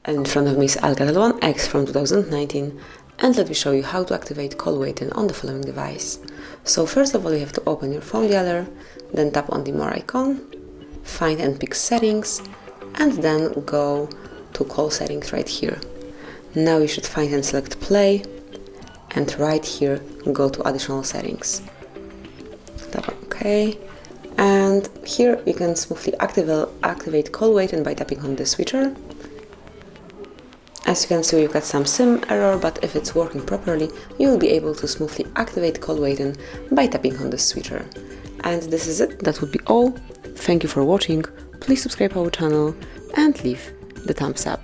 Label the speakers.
Speaker 1: In front of me is Alcatel One X from 2019, and let me show you how to activate call waiting on the following device. So first of all, you have to open your phone dialer, then tap on the more icon, find and pick settings, and then go to call settings right here. Now you should find and select play, and right here go to additional settings. Tap on OK, and here you can smoothly activate call waiting by tapping on the switcher. As you can see, you got some SIM error, but if it's working properly, you will be able to smoothly activate call waiting by tapping on the switcher. And this is it, that would be all. Thank you for watching, please subscribe our channel and leave the thumbs up.